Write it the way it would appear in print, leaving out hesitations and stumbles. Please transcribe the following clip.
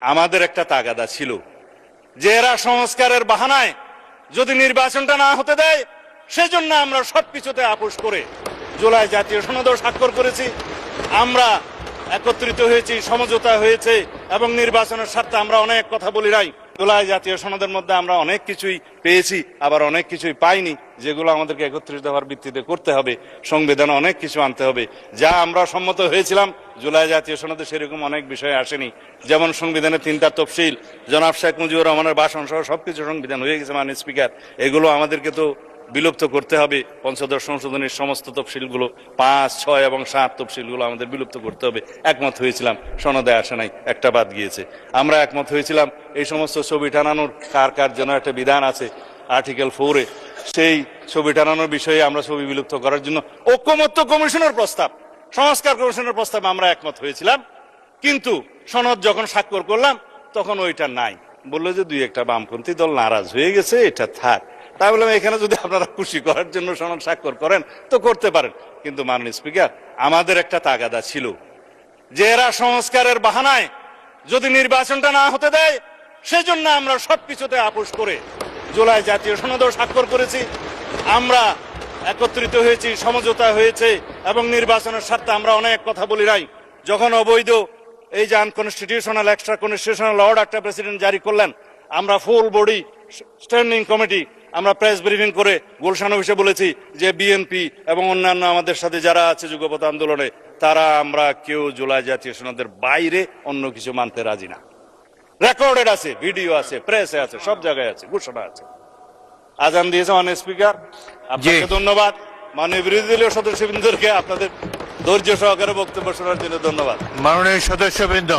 আমাদের একটা তাগাদা ছিল যে এরা সংস্কারের বাহানায় যদি নির্বাচনটা না হতে দেয় সেজন্য আমরা সবকিছুতে আপোষ করে জুলাই জাতীয় সনদেও স্বাক্ষর করেছি। আমরা একত্রিত হয়েছি, সমঝোতা হয়েছে এবং নির্বাচনের স্বার্থে আমরা অনেক কথা বলি নাই। জুলাই জাতীয় সনদের মধ্যে আমরা অনেক কিছুই পেয়েছি, আবার অনেক কিছুই পাইনি, যেগুলো আমাদেরকে একত্রিত হওয়ার ভিত্তিতে করতে হবে। সংবিধানে অনেক কিছু আনতে হবে, যা আমরা সম্মত হয়েছিলাম জুলাই জাতীয় সনদে সেরকম অনেক বিষয় আসেনি। যেমন সংবিধানের 3টা তফসিল, জনাব শেখ মুজিবুর রহমানের ভাষণ সহ সবকিছু সংবিধান হয়ে গেছে মাননীয় স্পিকার। এগুলো আমাদেরকে তো বিলুপ্ত করতে হবে। পঞ্চদশ সংশোধনের সমস্ত তফসিলগুলো 5, 6 এবং 7 তফসিলগুলো আমাদের বিলুপ্ত করতে হবে। একমত হয়েছিলাম, সনদে আসে নাই, একটা বাদ গিয়েছে। আমরা একমত হয়েছিলাম এই সমস্ত ছবি টানানোর কার কার জন্য একটা বিধান আছে আর্টিকেল 4-এ, সেই ছবি টানানোর বিষয়ে আমরা ছবি বিলুপ্ত করার জন্য ঐকমত্য কমিশনের প্রস্তাব, সংস্কার কমিশনের প্রস্তাবে আমরা একমত হয়েছিলাম। কিন্তু সনদ যখন স্বাক্ষর করলাম তখন ওইটা নাই, বললো যে 2-1টা বামপন্থী দল নারাজ হয়ে গেছে, এটা থাক। তাই বললাম এখানে যদি আপনারা খুশি করার জন্য সনদ স্বাক্ষর করেন তো করতে পারেন, কিন্তু মাননীয় স্পিকার আমাদের একটা তাগাদা ছিল যে এরা সংস্কারের বাহানায় যদি নির্বাচনটা না হতে দেয় সেজন্য আমরা সবকিছুতে আপোষ করে জুলাই জাতীয় সনদেও স্বাক্ষর করেছি। আমরা একত্রিত হয়েছি, সমঝোতা হয়েছে এবং নির্বাচনের স্বার্থে আমরা অনেক কথা বলি নাই। যখন অবৈধ এই যে আনকনস্টিটিউশনাল এক্সট্রা কনস্টিটিউশনাল অর্ডার একটা প্রেসিডেন্ট জারি করলেন, আমরা ফুল বডি স্ট্যান্ডিং কমিটি আমরা প্রেস ব্রিফিং করে গুলশান অফিসে বলেছি যে বিএনপি এবং অন্যান্য আমাদের সাথে যারা আছে যুগপৎ আন্দোলনে, তারা আমরা কেউ জুলাই জাতীয় সনদের বাইরে অন্য কিছু মানতে রাজি না। রেকর্ডেড আছে, ভিডিও আছে, প্রেসে আছে, সব জায়গায় আছে, ঘোষণা আছে। আজান দিয়েছে মাননীয় স্পিকার, আপনাকে ধন্যবাদ। মাননীয় বিরোধী দলীয় সদস্যবৃন্দকে আপনাদের ধৈর্য সহকারে বক্তব্য শোনার জন্য ধন্যবাদ। মাননীয় সদস্যবৃন্দ।